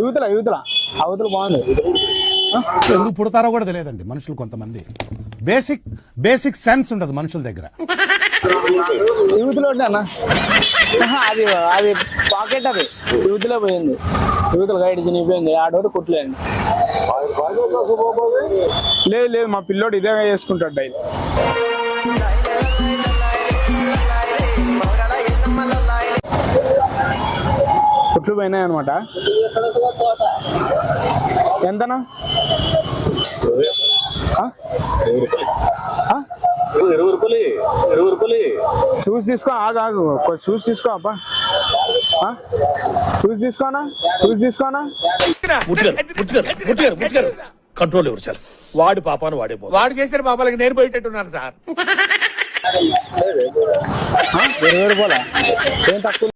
యూతుల అవతల బాగుంది. ఎందుకు పుడతారో కూడా తెలియదండి మనుషులు కొంతమంది. బేసిక్ సెన్స్ ఉండదు మనుషుల దగ్గర. యూతులో అన్న అది అది పాకెట్ అది యూతులో పోయింది. యూతులు గైడ్ చినిగిపోయింది. ఆడోడు కుట్లేదు. లేదు మా పిల్లోడు ఇదే వేసుకుంటాడు డైలీ. కుట్లు పోయినాయి అనమాట. ఎంతనా? 20 రూపాయలు. చూసి తీసుకో. ఆగు చూసి తీసుకో. అబ్బా చూసి తీసుకోనా. కంట్రోల్ ఎవరు సార్? వాడి పాపాను వాడు చేసిన పాపాలకి నేను పోయేటట్టున్నాను సార్. 20 రూపాయల ఏం తక్కువ.